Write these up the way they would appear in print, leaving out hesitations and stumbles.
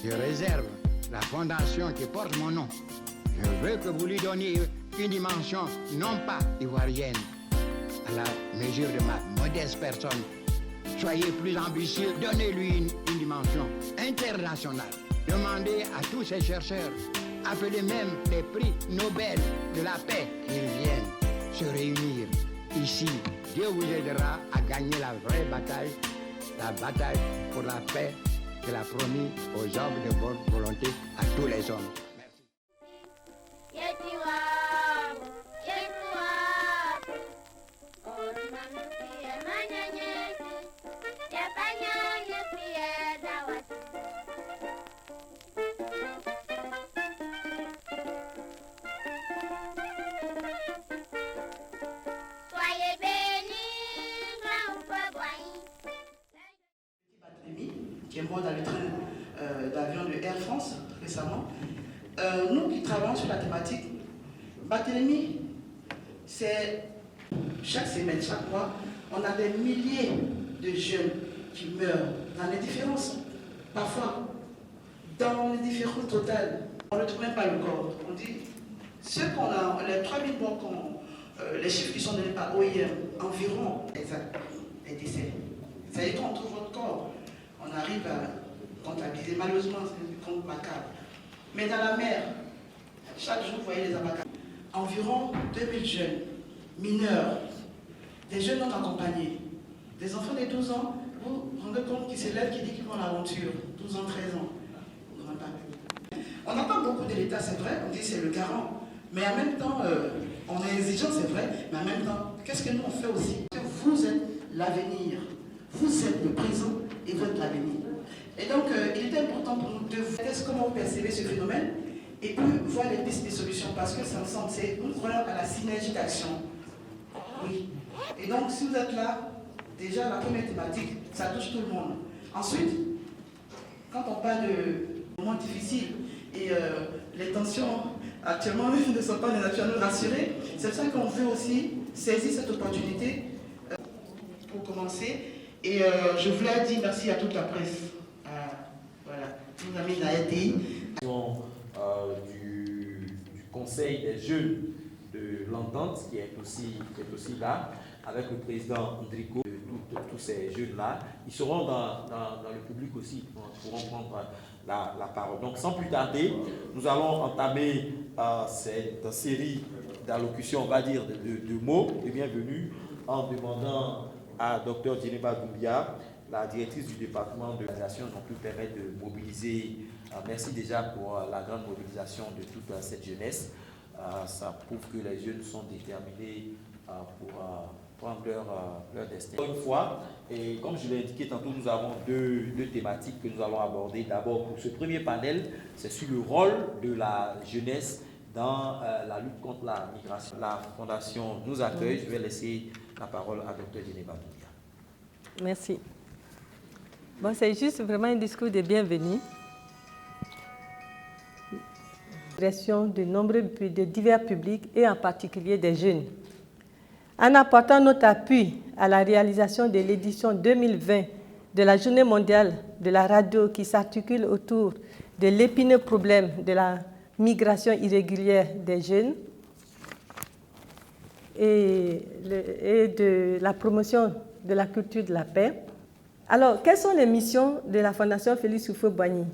je réserve la fondation qui porte mon nom. Je veux que vous lui donniez une dimension non pas ivoirienne, à la mesure de ma modeste personne. Soyez plus ambitieux, donnez-lui une dimension internationale. Demandez à tous ces chercheurs, appelez même les prix Nobel de la paix, qu'ils viennent se réunir ici. Dieu vous aidera à gagner la vraie bataille, la bataille pour la paix qu'il a promis aux hommes de bonne volonté, à tous les hommes. Qui est mort dans le train d'avion de Air France récemment. Nous qui travaillons sur la thématique, Barthélemy, c'est chaque semaine, chaque mois, on a des milliers de jeunes qui meurent dans l'indifférence. Parfois, dans l'indifférence totale, on ne trouve même pas le corps. On dit, ceux qu'on a, les 3000 morts, les chiffres qui sont donnés par OIM, environ, exact, les décès. C'est-à-dire qu'on trouve votre corps. On arrive à comptabiliser, malheureusement c'est du compte macabre. Mais dans la mer, chaque jour vous voyez les abattoirs. Environ 2000 jeunes, mineurs, des jeunes non accompagnés, des enfants de 12 ans, vous vous rendez compte qu'ils s'élèvent, qui disent qu'ils vont à l'aventure, 12 ans, 13 ans. On n'a pas beaucoup de l'État, c'est vrai, on dit c'est le garant, mais en même temps, on est exigeant, c'est vrai, mais en même temps, qu'est-ce que nous on fait aussi? Vous êtes l'avenir, vous êtes le présent et vous êtes l'avenir. Et donc, il est important pour nous de voir comment vous percevez ce phénomène et puis voir les pistes de solutions, parce que ça me semble, c'est nous croyons à la synergie d'action. Oui. Et donc, si vous êtes là, déjà la première thématique, ça touche tout le monde. Ensuite, quand on parle de moments difficiles et les tensions actuellement ne sont pas de nature à nous rassurer, c'est pour ça qu'on veut aussi saisir cette opportunité pour commencer. Et je voulais dire merci à toute la presse. Voilà, nos amis de la RTI. Du Conseil des jeunes de l'Entente qui est aussi là, avec le président Ndriko, tous ces jeunes-là. Ils seront dans le public aussi, ils pourront prendre la parole. Donc sans plus tarder, nous allons entamer cette série d'allocutions, on va dire, de mots et bienvenue en demandant à Dr Djeneba Doumbia, la directrice du département de l'organisation, nous permet de mobiliser. Merci déjà pour la grande mobilisation de toute cette jeunesse. Ça prouve que les jeunes sont déterminés pour prendre leur destin. Une fois, et comme je l'ai indiqué tantôt, nous avons deux thématiques que nous allons aborder. D'abord, pour ce premier panel, c'est sur le rôle de la jeunesse dans la lutte contre la migration. La Fondation nous accueille. Je vais laisser la parole à Dr Djeneba Doumbia. Merci. Bon, c'est juste vraiment un discours de bienvenue. De divers publics et en particulier des jeunes. En apportant notre appui à la réalisation de l'édition 2020 de la Journée mondiale de la radio qui s'articule autour de l'épineux problème de la migration irrégulière des jeunes et de la promotion de la culture de la paix. Alors, quelles sont les missions de la Fondation Félix Houphouët-Boigny?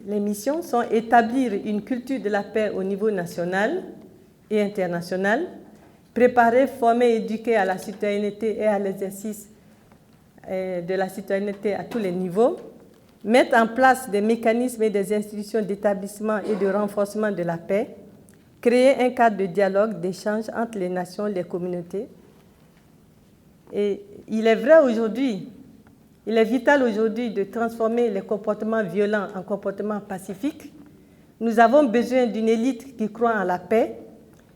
Les missions sont établir une culture de la paix au niveau national et international, préparer, former et éduquer à la citoyenneté et à l'exercice de la citoyenneté à tous les niveaux, mettre en place des mécanismes et des institutions d'établissement et de renforcement de la paix, créer un cadre de dialogue, d'échange entre les nations et les communautés. Et il est vrai aujourd'hui, il est vital aujourd'hui de transformer les comportements violents en comportements pacifiques. Nous avons besoin d'une élite qui croit en la paix,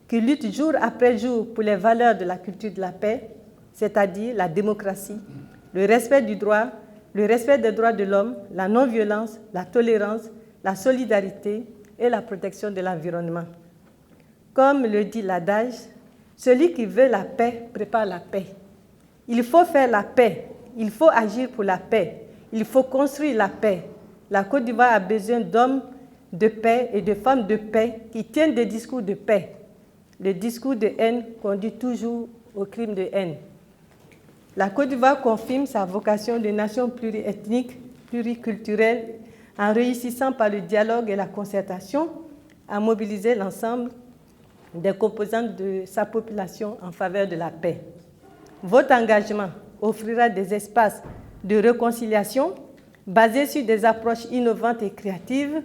qui lutte jour après jour pour les valeurs de la culture de la paix, c'est-à-dire la démocratie, le respect du droit, le respect des droits de l'homme, la non-violence, la tolérance, la solidarité et la protection de l'environnement. Comme le dit l'adage, celui qui veut la paix prépare la paix. Il faut faire la paix. Il faut agir pour la paix. Il faut construire la paix. La Côte d'Ivoire a besoin d'hommes de paix et de femmes de paix qui tiennent des discours de paix. Le discours de haine conduit toujours au crime de haine. La Côte d'Ivoire confirme sa vocation de nation pluriethnique, pluriculturelle, en réussissant par le dialogue et la concertation à mobiliser l'ensemble des composantes de sa population en faveur de la paix. Votre engagement offrira des espaces de réconciliation basés sur des approches innovantes et créatives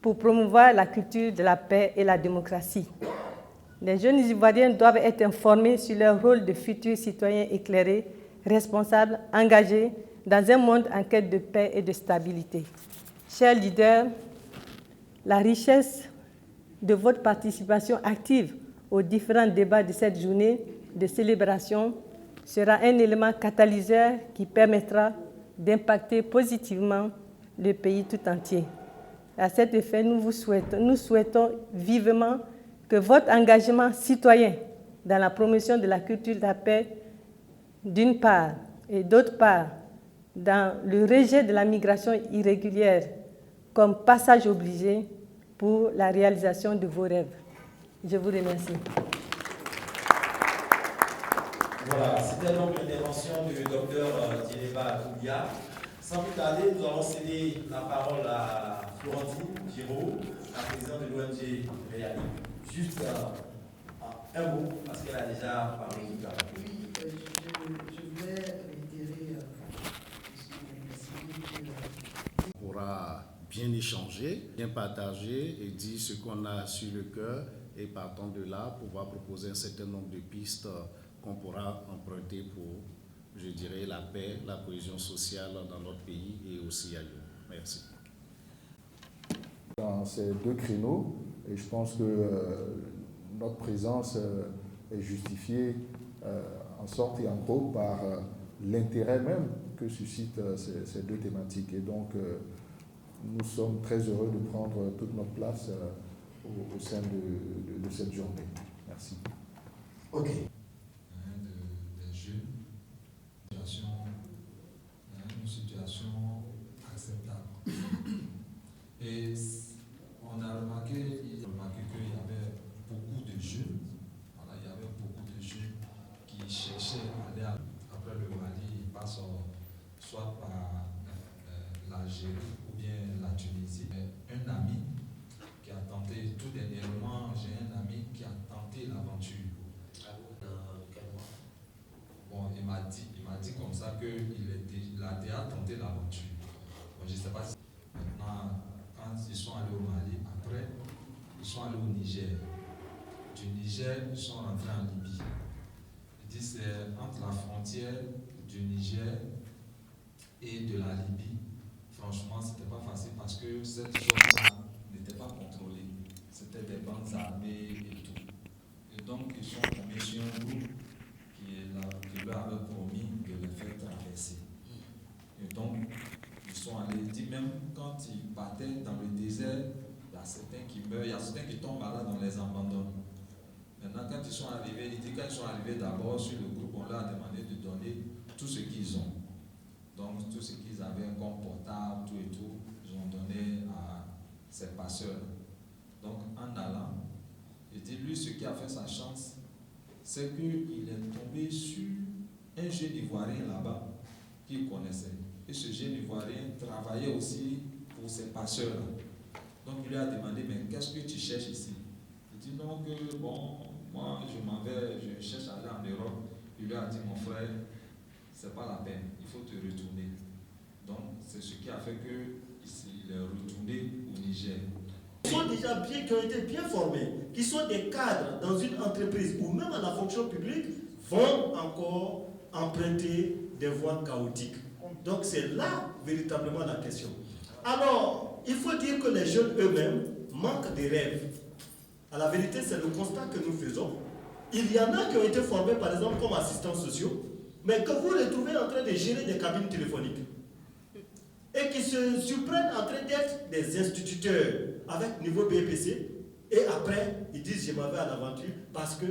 pour promouvoir la culture de la paix et la démocratie. Les jeunes Ivoiriens doivent être informés sur leur rôle de futurs citoyens éclairés, responsables, engagés dans un monde en quête de paix et de stabilité. Chers leaders, la richesse de votre participation active aux différents débats de cette journée de célébration sera un élément catalyseur qui permettra d'impacter positivement le pays tout entier. À cet effet, nous souhaitons vivement que votre engagement citoyen dans la promotion de la culture de la paix, d'une part, et d'autre part, dans le rejet de la migration irrégulière comme passage obligé pour la réalisation de vos rêves. Je vous remercie. Voilà, c'était donc l'intervention du docteur Djeneba Doumbia. Sans plus tarder, nous allons céder la parole à Florentine Giraud, la présidente de l'ONG Réali. Juste un mot, parce qu'elle a déjà parlé tout à l'heure. Oui, je voulais réitérer On pourra bien échanger, bien partager et dire ce qu'on a sur le cœur et partant de là, pouvoir proposer un certain nombre de pistes qu'on pourra emprunter pour, je dirais, la paix, la cohésion sociale dans notre pays et aussi ailleurs. Merci. Dans ces deux créneaux, et je pense que notre présence est justifiée en sorte et en gros par l'intérêt même que suscitent ces deux thématiques. Et donc, nous sommes très heureux de prendre toute notre place au sein de cette journée. Merci. OK. Des jeunes, une situation acceptable. Et on a remarqué qu'il y avait beaucoup de jeunes, voilà, il y avait beaucoup de jeunes qui cherchaient à aller après le Mali, ils passent soit par l'Algérie ou bien la Tunisie. Un ami qui a tenté, tout dernièrement, j'ai un ami qui a tenté l'aventure. Bon, il m'a dit comme ça qu'il a déjà tenté l'aventure. Bon, je ne sais pas si maintenant, quand ils sont allés au Mali, après, ils sont allés au Niger. Du Niger, ils sont rentrés en Libye. Il dit c'est entre la frontière du Niger et de la Libye. Franchement, ce n'était pas facile parce que cette zone-là n'était pas contrôlée. C'était des bandes armées et tout. Et donc, ils sont tombés sur un groupe qui leur avait promis de les faire traverser. Et donc, ils sont allés, il dit même quand ils partaient dans le désert, il y a certains qui meurent, il y a certains qui tombent malades, on les abandonne. Maintenant, quand ils sont arrivés, il dit quand ils sont arrivés d'abord sur le groupe, on leur a demandé de donner tout ce qu'ils ont. Donc, tout ce qu'ils avaient comme portable, tout et tout, ils ont donné à ses passeurs. Donc, en allant, il dit, lui, ce qui a fait sa chance, c'est qu'il est tombé sur un jeune Ivoirien là-bas qu'il connaissait. Et ce jeune Ivoirien travaillait aussi pour ses passeurs. Donc il lui a demandé, mais qu'est-ce que tu cherches ici? Il dit, non, que bon, moi je m'en vais, je cherche à aller en Europe. Il lui a dit, mon frère, c'est pas la peine, il faut te retourner. Donc c'est ce qui a fait qu'il est retourné au Niger. Qui sont déjà bien, qui ont été bien formés, qui sont des cadres dans une entreprise ou même à la fonction publique, vont encore emprunter des voies chaotiques. Donc c'est là véritablement la question. Alors, il faut dire que les jeunes eux-mêmes manquent des rêves. À la vérité, c'est le constat que nous faisons. Il y en a qui ont été formés, par exemple, comme assistants sociaux, mais que vous les trouvez en train de gérer des cabines téléphoniques. Et qui se surprennent en train d'être des instituteurs avec niveau BPC, et après, ils disent je m'en vais à l'aventure parce que.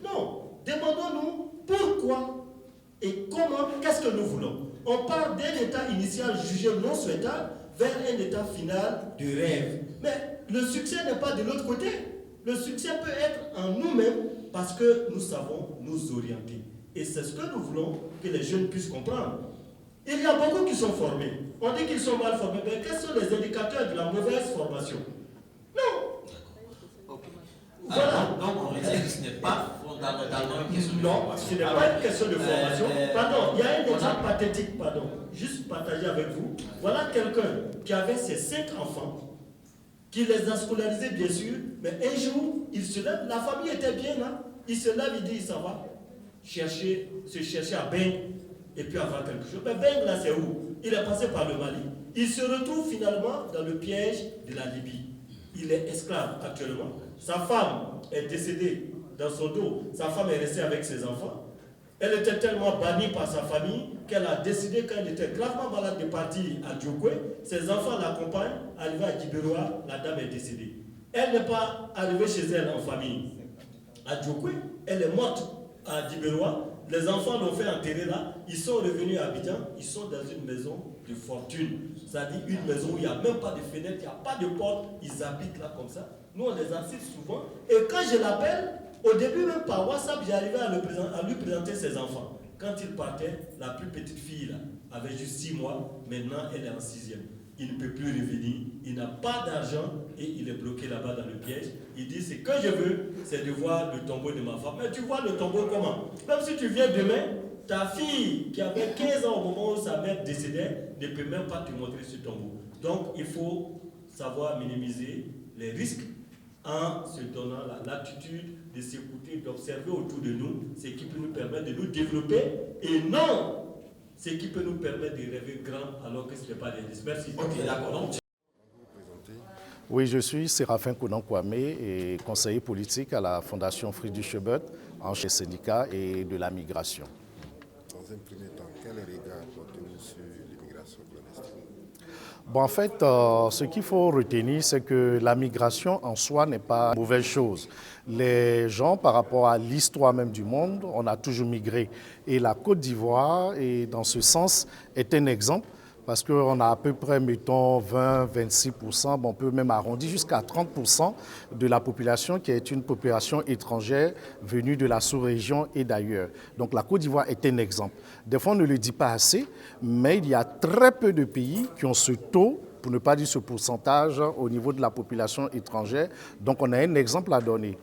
Non, demandons-nous pourquoi et comment, qu'est-ce que nous voulons. On part d'un état initial jugé non souhaitable vers un état final de rêve. Mais le succès n'est pas de l'autre côté. Le succès peut être en nous-mêmes parce que nous savons nous orienter. Et c'est ce que nous voulons que les jeunes puissent comprendre. Il y a beaucoup qui sont formés. On dit qu'ils sont mal formés. Mais quels sont les indicateurs de la mauvaise formation? Non. Voilà. Donc on retient que ce n'est pas fondamentalement une question de non, formation. ce n'est pas une question de formation. Pardon, il y a un exemple pathétique, pardon. Juste partager avec vous. Voilà quelqu'un qui avait ses 5 enfants, qui les a scolarisés bien sûr, mais un jour, il se lève, la famille était bien là, il se lève, il dit, ça va, se chercher à Beng, et puis avoir quelque chose. Mais Beng là, c'est où? Il est passé par le Mali. Il se retrouve finalement dans le piège de la Libye. Il est esclave actuellement. Sa femme est décédée dans son dos. Sa femme est restée avec ses enfants. Elle était tellement bannie par sa famille qu'elle a décidé, quand elle était gravement malade, de partir à Djokwe. Ses enfants l'accompagnent. Arrivée à Djiberoa, la dame est décédée. Elle n'est pas arrivée chez elle en famille. À Djokwe, elle est morte à Djiberoa. Les enfants l'ont fait enterrer là. Ils sont revenus à Abidjan. Ils sont dans une maison de fortune. C'est-à-dire une maison où il n'y a même pas de fenêtre, il n'y a pas de porte. Ils habitent là comme ça. Nous, on les assiste souvent. Et quand je l'appelle, au début, même par WhatsApp, j'arrivais à lui présenter ses enfants. Quand il partait, la plus petite fille là, avait juste 6 mois. Maintenant, elle est en 6e. Il ne peut plus revenir. Il n'a pas d'argent et il est bloqué là-bas dans le piège. Il dit, ce que je veux, c'est de voir le tombeau de ma femme. Mais tu vois le tombeau comment? Même si tu viens demain, ta fille qui avait 15 ans au moment où sa mère décédait ne peut même pas te montrer ce tombeau. Donc, il faut savoir minimiser les risques en se donnant l'attitude de s'écouter, d'observer autour de nous ce qui peut nous permettre de nous développer et non ce qui peut nous permettre de rêver grand alors que ce n'est pas des risques. Merci. Ok, d'accord. Oui, je suis Séraphin Kounan Kwame et conseiller politique à la Fondation Friedrich Ebert en chef syndicat et de la migration. Dans un premier temps, quel regard portez-vous sur l'immigration clandestine? Bon, en fait, ce qu'il faut retenir, c'est que la migration en soi n'est pas une mauvaise chose. Les gens, par rapport à l'histoire même du monde, on a toujours migré. Et la Côte d'Ivoire, dans ce sens, est un exemple parce qu'on a à peu près, mettons, 20-26%, bon, on peut même arrondir jusqu'à 30% de la population qui est une population étrangère venue de la sous-région et d'ailleurs. Donc la Côte d'Ivoire est un exemple. Des fois, on ne le dit pas assez, mais il y a très peu de pays qui ont ce taux, pour ne pas dire ce pourcentage, au niveau de la population étrangère. Donc on a un exemple à donner.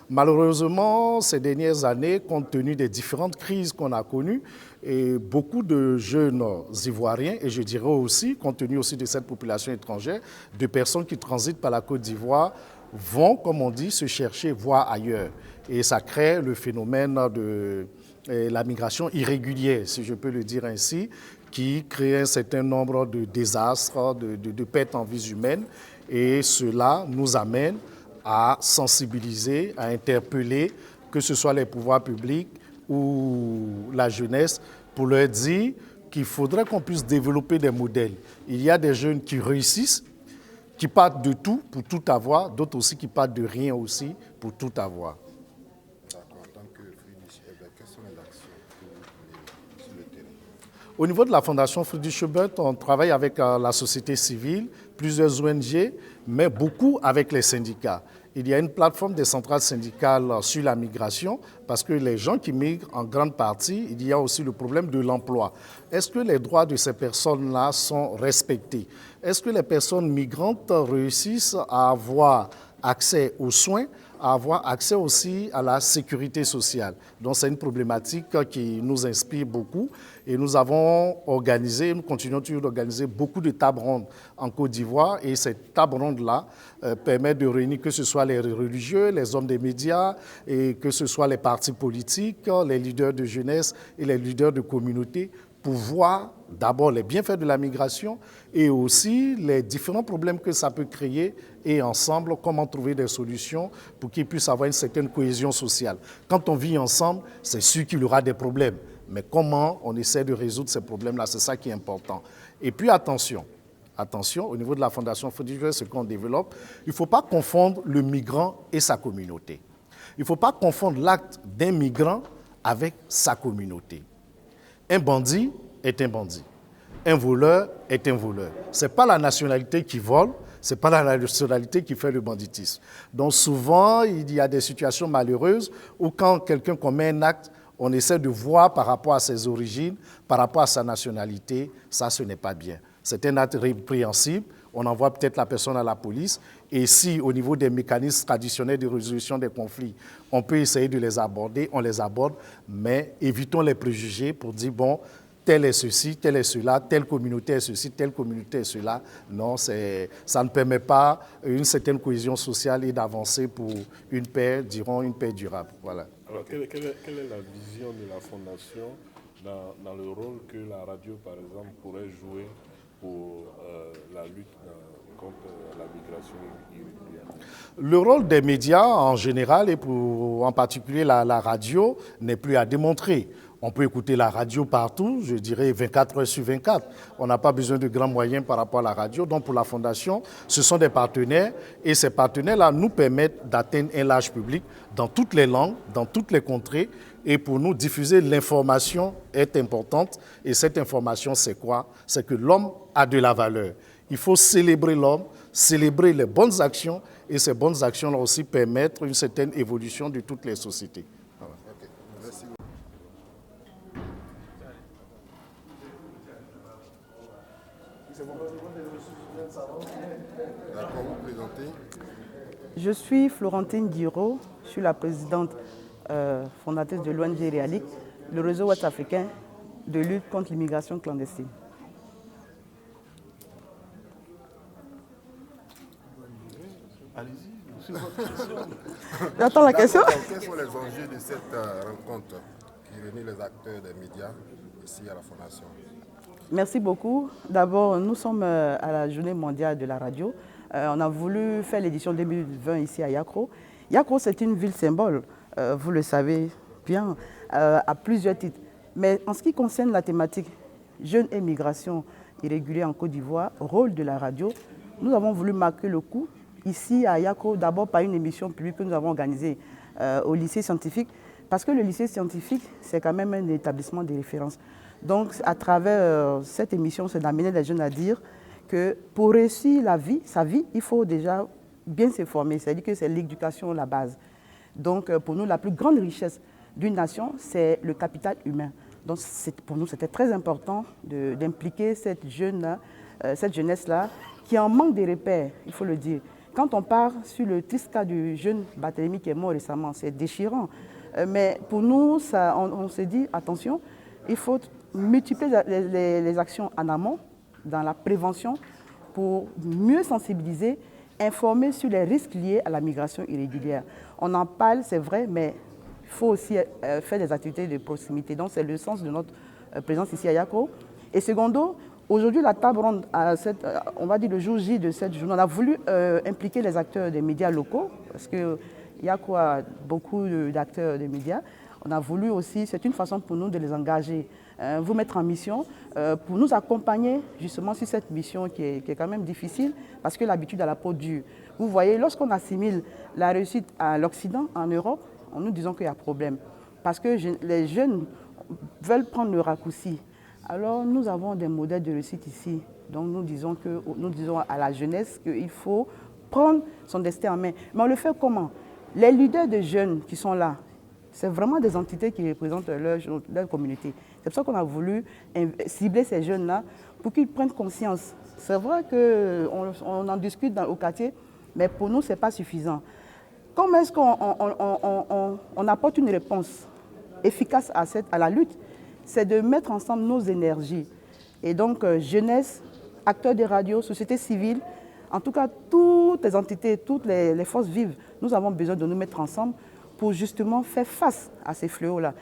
Malheureusement, ces dernières années, compte tenu des différentes crises qu'on a connues, et beaucoup de jeunes Ivoiriens, et je dirais aussi, compte tenu aussi de cette population étrangère, de personnes qui transitent par la Côte d'Ivoire, vont, comme on dit, se chercher, voir ailleurs. Et ça crée le phénomène de la migration irrégulière, si je peux le dire ainsi, qui crée un certain nombre de désastres, de pertes en vies humaines, et cela nous amène à sensibiliser, à interpeller, que ce soit les pouvoirs publics ou la jeunesse, pour leur dire qu'il faudrait qu'on puisse développer des modèles. Il y a des jeunes qui réussissent, qui partent de tout pour tout avoir, d'autres aussi qui partent de rien aussi pour tout avoir. D'accord. En tant que Friedrich Ebert, quelles sont les actions que vous menez sur le terrain? Au niveau de la Fondation Friedrich Ebert, on travaille avec la société civile, plusieurs ONG, mais beaucoup avec les syndicats. Il y a une plateforme des centrales syndicales sur la migration parce que les gens qui migrent, en grande partie, il y a aussi le problème de l'emploi. Est-ce que les droits de ces personnes-là sont respectés? Est-ce que les personnes migrantes réussissent à avoir accès aux soins, à avoir accès aussi à la sécurité sociale? Donc c'est une problématique qui nous inspire beaucoup et nous avons organisé, nous continuons toujours d'organiser beaucoup de tables rondes en Côte d'Ivoire et ces tables rondes-là permettent de réunir que ce soit les religieux, les hommes des médias et que ce soit les partis politiques, les leaders de jeunesse et les leaders de communauté pour voir d'abord les bienfaits de la migration et aussi les différents problèmes que ça peut créer et ensemble, comment trouver des solutions pour qu'ils puissent avoir une certaine cohésion sociale. Quand on vit ensemble, c'est sûr qu'il y aura des problèmes, mais comment on essaie de résoudre ces problèmes-là, c'est ça qui est important. Et puis attention, au niveau de la Fondation Friedrich Ebert, ce qu'on développe, il ne faut pas confondre le migrant et sa communauté. Il ne faut pas confondre l'acte d'un migrant avec sa communauté. Un bandit est un bandit. un voleur est un voleur. Ce n'est pas la nationalité qui vole, ce n'est pas la nationalité qui fait le banditisme. Donc souvent, il y a des situations malheureuses où quand quelqu'un commet un acte, on essaie de voir par rapport à ses origines, par rapport à sa nationalité, ça ce n'est pas bien. C'est un acte répréhensible, on envoie peut-être la personne à la police, et si au niveau des mécanismes traditionnels de résolution des conflits, on peut essayer de les aborder, on les aborde, mais évitons les préjugés pour dire, bon, tel est ceci, tel est cela, telle communauté est ceci, telle communauté est cela. Non, ça ne permet pas une certaine cohésion sociale et d'avancer pour une paix, dirons une paix durable. Voilà. Alors, quelle est la vision de la Fondation dans le rôle que la radio, par exemple, pourrait jouer pour la lutte contre la migration irrégulière? Le rôle des médias en général et en particulier la radio n'est plus à démontrer. On peut écouter la radio partout, je dirais 24 heures sur 24. On n'a pas besoin de grands moyens par rapport à la radio. Donc pour la Fondation, ce sont des partenaires et ces partenaires-là nous permettent d'atteindre un large public dans toutes les langues, dans toutes les contrées. Et pour nous, diffuser l'information est importante. Et cette information, c'est quoi? C'est que l'homme a de la valeur. Il faut célébrer l'homme, célébrer les bonnes actions et ces bonnes actions-là aussi permettre une certaine évolution de toutes les sociétés. Voilà. Okay. Merci. D'accord, vous présentez? Je suis Florentine Guiraud, je suis la présidente fondatrice de l'ONG Réalic, le réseau ouest-africain de lutte contre l'immigration clandestine. Allez-y, votre question. J'attends la question. Quels sont les enjeux de cette rencontre qui réunit les acteurs des médias ici à la Fondation? Merci beaucoup. D'abord, nous sommes à la Journée mondiale de la radio. On a voulu faire l'édition 2020 ici à Yakro. Yakro, c'est une ville symbole, vous le savez bien, à plusieurs titres. Mais en ce qui concerne la thématique jeunes et migration irrégulière en Côte d'Ivoire, rôle de la radio, nous avons voulu marquer le coup ici à Yakro, d'abord par une émission publique que nous avons organisée au lycée scientifique, parce que le lycée scientifique, c'est quand même un établissement de référence. Donc, à travers cette émission, c'est d'amener les jeunes à dire que pour réussir sa vie, il faut déjà bien se former. C'est-à-dire que c'est l'éducation la base. Donc, pour nous, la plus grande richesse d'une nation, c'est le capital humain. Donc, pour nous, c'était très important d'impliquer cette jeunesse-là, qui est en manque de repères, il faut le dire. Quand on part sur le triste cas du jeune Barthélemy qui est mort récemment, c'est déchirant. Mais pour nous, on s'est dit, attention, il faut multiplier les actions en amont, dans la prévention, pour mieux sensibiliser, informer sur les risques liés à la migration irrégulière. On en parle, c'est vrai, mais il faut aussi faire des activités de proximité. Donc c'est le sens de notre présence ici à Yakro. Et secondo, aujourd'hui, la table ronde, on va dire le jour J de cette journée, on a voulu impliquer les acteurs des médias locaux, parce que Yakro a beaucoup d'acteurs des médias. On a voulu aussi, c'est une façon pour nous de les engager, vous mettre en mission, pour nous accompagner justement sur cette mission qui est quand même difficile, parce que l'habitude à la peau dure. Vous voyez, lorsqu'on assimile la réussite à l'Occident, en Europe, nous disons qu'il y a problème, parce que les jeunes veulent prendre le raccourci. Alors nous avons des modèles de réussite ici, donc nous disons à la jeunesse qu'il faut prendre son destin en main. Mais on le fait comment? Les leaders de jeunes qui sont là, c'est vraiment des entités qui représentent leur communauté. C'est pour ça qu'on a voulu cibler ces jeunes-là pour qu'ils prennent conscience. C'est vrai qu'on en discute au quartier, mais pour nous, ce n'est pas suffisant. Comment est-ce qu'on apporte une réponse efficace à la lutte? C'est de mettre ensemble nos énergies. Et donc, jeunesse, acteurs des radios, société civile, en tout cas, toutes les entités, toutes les forces vives, nous avons besoin de nous mettre ensemble pour justement faire face à ces fléaux-là,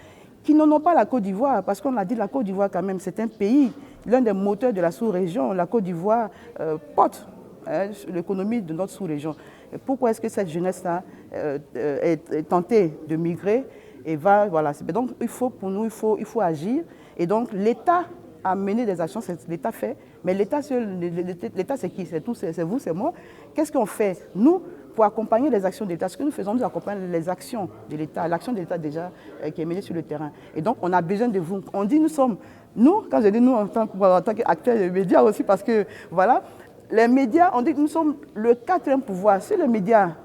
qui n'en ont pas la Côte d'Ivoire, parce qu'on a dit la Côte d'Ivoire quand même, c'est un pays, l'un des moteurs de la sous-région. La Côte d'Ivoire porte l'économie de notre sous-région. Pourquoi est-ce que cette jeunesse-là est tentée de migrer et va, voilà. Donc pour nous, il faut agir. Et donc l'État a mené des actions, l'État fait, mais l'État c'est qui? C'est tout, c'est vous, c'est moi. Qu'est-ce qu'on fait, nous, pour accompagner les actions de l'État? Ce que nous faisons, nous accompagnons les actions de l'État, l'action de l'État déjà qui est menée sur le terrain. Et donc, on a besoin de vous. On dit nous sommes Nous, quand je dis nous en tant qu'acteurs des médias aussi, parce que voilà, les médias, on dit que nous sommes le 4e pouvoir. Si les médias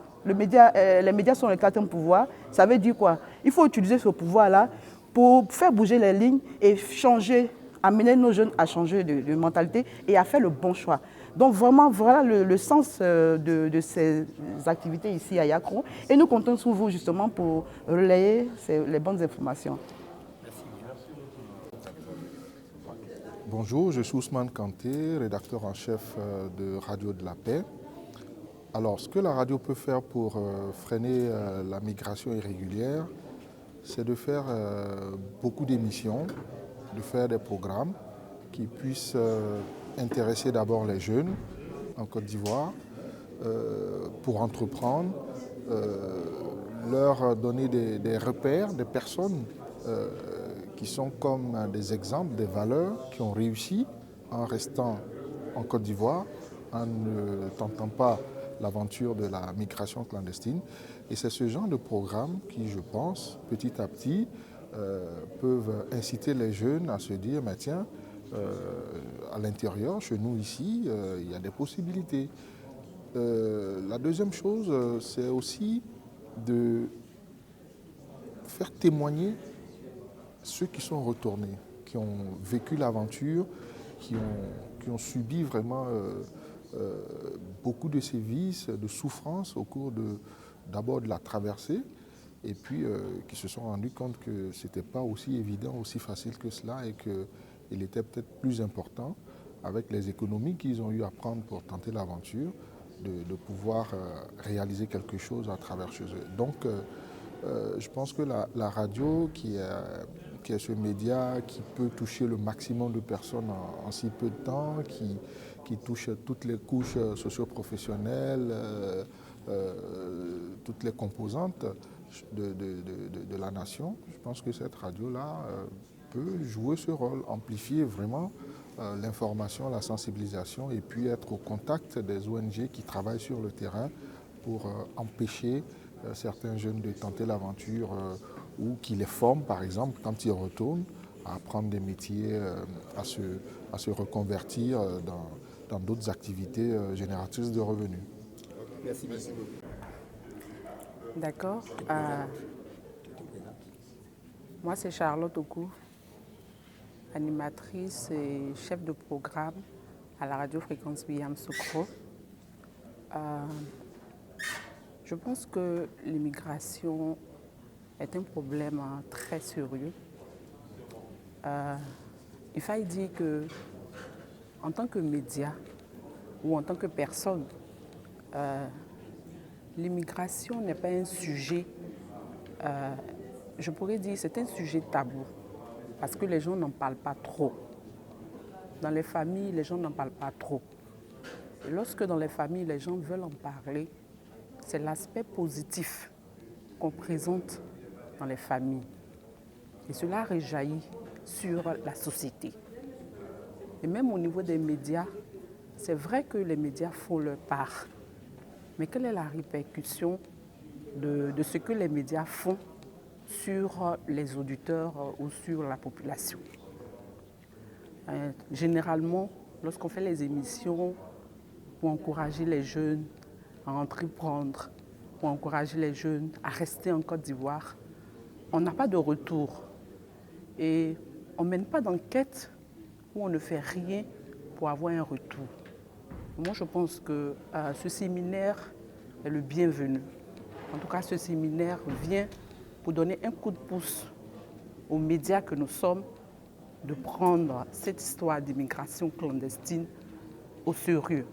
sont le 4e pouvoir, ça veut dire quoi? Il faut utiliser ce pouvoir-là pour faire bouger les lignes et changer, amener nos jeunes à changer de mentalité et à faire le bon choix. Donc vraiment, voilà le sens de ces activités ici à Yacro. Et nous comptons sur vous justement pour relayer les bonnes informations. Bonjour, je suis Ousmane Kanté, rédacteur en chef de Radio de la Paix. Alors, ce que la radio peut faire pour freiner la migration irrégulière, c'est de faire beaucoup d'émissions, de faire des programmes qui puissent intéresser d'abord les jeunes en Côte d'Ivoire pour entreprendre, leur donner des repères, des personnes qui sont comme des exemples, des valeurs qui ont réussi en restant en Côte d'Ivoire, en ne tentant pas l'aventure de la migration clandestine. Et c'est ce genre de programme qui, je pense, petit à petit, peuvent inciter les jeunes à se dire, mais tiens, à l'intérieur, chez nous ici, il y a des possibilités. La deuxième chose, c'est aussi de faire témoigner ceux qui sont retournés, qui ont vécu l'aventure, qui ont subi vraiment beaucoup de sévices, de souffrances au cours d'abord de la traversée, et puis qui se sont rendus compte que ce n'était pas aussi évident, aussi facile que cela, et qu'il était peut-être plus important, avec les économies qu'ils ont eu à prendre pour tenter l'aventure, de pouvoir réaliser quelque chose à travers chez eux. Donc, je pense que la radio, qui est ce média qui peut toucher le maximum de personnes en si peu de temps, qui touche toutes les couches socio-professionnelles, toutes les composantes de la nation, je pense que cette radio-là peut jouer ce rôle, amplifier vraiment l'information, la sensibilisation et puis être au contact des ONG qui travaillent sur le terrain pour empêcher certains jeunes de tenter l'aventure ou qui les forment, par exemple, quand ils retournent, à apprendre des métiers, à se reconvertir dans d'autres activités génératrices de revenus. Merci beaucoup. D'accord. Moi, c'est Charlotte Oku, animatrice et chef de programme à la radio Fréquence William Sokro. Je pense que l'immigration est un problème très sérieux. Il faut dire que, en tant que média ou en tant que personne, l'immigration n'est pas un sujet, je pourrais dire, c'est un sujet tabou, parce que les gens n'en parlent pas trop. Dans les familles, les gens n'en parlent pas trop. Et lorsque dans les familles, les gens veulent en parler, c'est l'aspect positif qu'on présente dans les familles. Et cela rejaillit sur la société. Et même au niveau des médias, c'est vrai que les médias font leur part. Mais quelle est la répercussion de ce que les médias font sur les auditeurs ou sur la population? Généralement, lorsqu'on fait les émissions pour encourager les jeunes à entreprendre, pour encourager les jeunes à rester en Côte d'Ivoire, on n'a pas de retour. Et on ne mène pas d'enquête où on ne fait rien pour avoir un retour. Moi, je pense que ce séminaire est le bienvenu. En tout cas, ce séminaire vient pour donner un coup de pouce aux médias que nous sommes, de prendre cette histoire d'immigration clandestine au sérieux,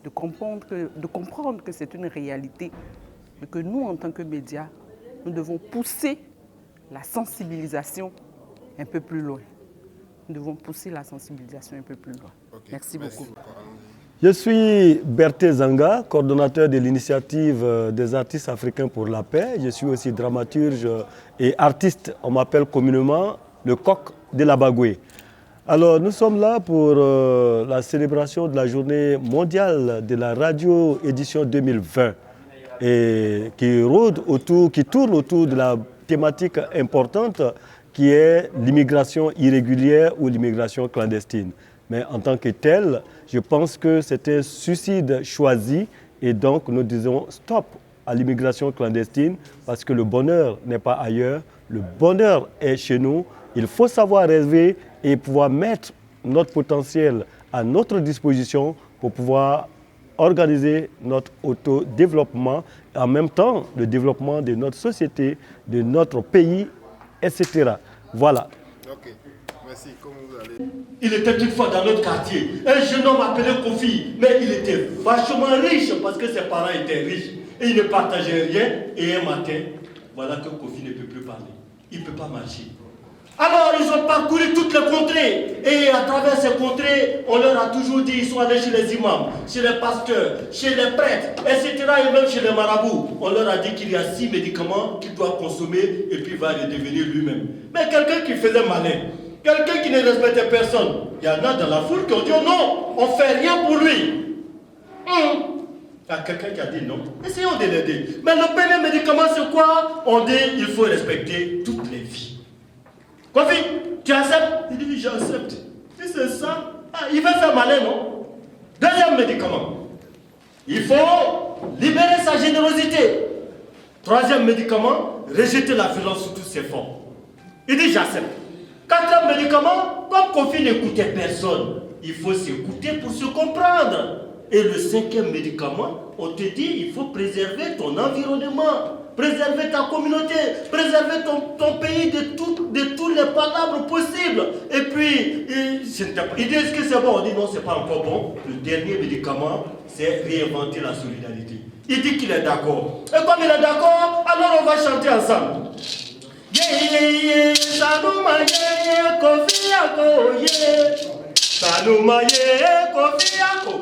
de comprendre que c'est une réalité, mais que nous, en tant que médias, nous devons pousser la sensibilisation un peu plus loin. Nous devons pousser la sensibilisation un peu plus loin. Okay. Merci beaucoup. Je suis Berthé Zanga, coordonnateur de l'initiative des artistes africains pour la paix. Je suis aussi dramaturge et artiste. On m'appelle communément le coq de la Bagoué. Alors nous sommes là pour la célébration de la journée mondiale de la radio édition 2020 et qui tourne autour de la thématique importante qui est l'immigration irrégulière ou l'immigration clandestine. Mais en tant que tel, je pense que c'est un suicide choisi et donc nous disons stop à l'immigration clandestine parce que le bonheur n'est pas ailleurs, le bonheur est chez nous. Il faut savoir rêver et pouvoir mettre notre potentiel à notre disposition pour pouvoir organiser notre autodéveloppement et en même temps le développement de notre société, de notre pays, etc. Voilà. Ok, merci. Comment vous allez? Il était une fois dans notre quartier, un jeune homme appelé Kofi, mais il était vachement riche parce que ses parents étaient riches et il ne partageait rien. Et un matin, voilà que Kofi ne peut plus parler, il ne peut pas marcher. Alors ils ont parcouru toutes les contrées et à travers ces contrées, on leur a toujours dit, ils sont allés chez les imams, chez les pasteurs, chez les prêtres, etc. et même chez les marabouts. On leur a dit qu'il y a 6 médicaments qu'il doit consommer et puis il va redevenir lui-même. Mais quelqu'un qui faisait malin, quelqu'un qui ne respectait personne, il y en a dans la foule qui ont dit oh non, on ne fait rien pour lui. Il y a quelqu'un qui a dit non, essayons de l'aider. Mais le premier médicament c'est quoi? On dit il faut respecter toutes les vies. Kofi, tu acceptes? Il dit j'accepte. Si c'est ça, il va faire malin, non? Deuxième médicament, il faut libérer sa générosité. Troisième médicament, rejeter la violence sous tous ses formes. Il dit j'accepte. Quatrième médicament, comme Kofi n'écoutait personne, il faut s'écouter pour se comprendre. Et le cinquième médicament, on te dit il faut préserver ton environnement. Préserver ta communauté, préserver ton pays de tous les palabres possibles. Et puis, il dit est-ce que c'est bon? On dit non, c'est pas encore bon. Le dernier médicament, c'est réinventer la solidarité. Il dit qu'il est d'accord. Et comme il est d'accord, alors on va chanter ensemble. Sanuma ye Kofi Ako ye. Sanuma ye Kofi Ako.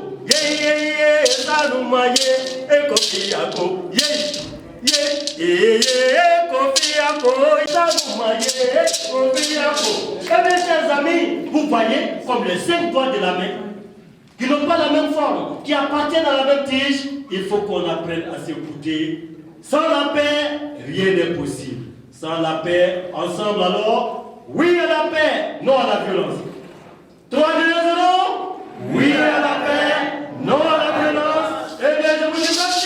Sanuma ye Kofi Ako ye. Kofi Ako, eh bien, chers amis, vous voyez comme les 5 doigts de la main, qui n'ont pas la même forme, qui appartiennent à la même tige, il faut qu'on apprenne à s'écouter. Sans la paix, rien n'est possible. Sans la paix, ensemble alors, oui à la paix, non à la violence. 3, 2, 0, oui à la paix, non à la violence. Eh bien, je vous dis merci.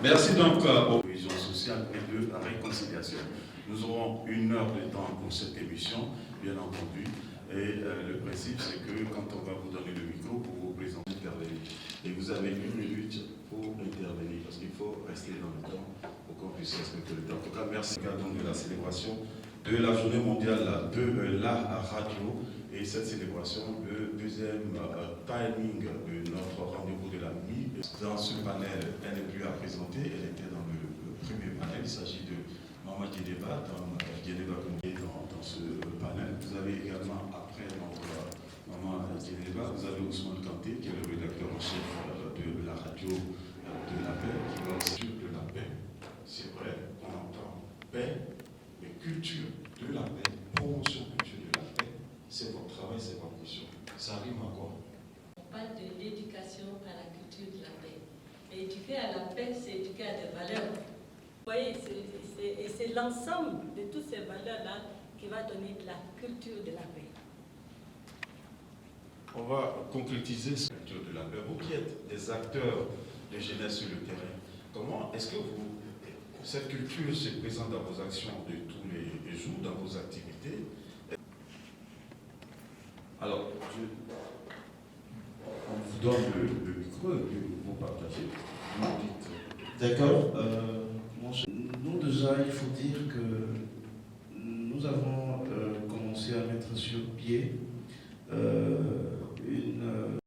Merci donc aux cohésion sociale et de la réconciliation. Nous aurons 1 heure de temps pour cette émission, bien entendu. Et le principe, c'est que quand on va vous donner le micro pour vous présenter, intervenir. Et vous avez 1 minute pour intervenir, parce qu'il faut rester dans le temps pour qu'on puisse respecter le temps. En tout cas, merci donc de la célébration de la journée mondiale de la radio. Et cette célébration, le deuxième timing de notre rendez-vous de la nuit. Dans ce panel, elle n'est plus à présenter, elle était dans le premier panel. Il s'agit de Maman Djeneba, dans ce panel. Vous avez également, après notre Maman Djeneba, vous avez Ousmane Kanté, qui est le rédacteur en chef de la radio de la paix, qui va aussi de la paix. C'est vrai, on entend paix, mais culture de la paix, promotion culture de la paix. C'est votre travail, c'est votre mission. Ça rime à quoi? On parle de l'éducation à la culture de la paix. Et éduquer à la paix, c'est éduquer à des valeurs. Vous voyez, c'est l'ensemble de toutes ces valeurs-là qui va donner la culture de la paix. On va concrétiser cette culture de la paix. Vous qui êtes des acteurs de jeunesse sur le terrain, comment est-ce que cette culture se présente dans vos actions de tous les jours, dans vos activités? Alors, on vous donne le micro et puis vous partagez. Vous dites. D'accord. Nous déjà, il faut dire que nous avons commencé à mettre sur pied une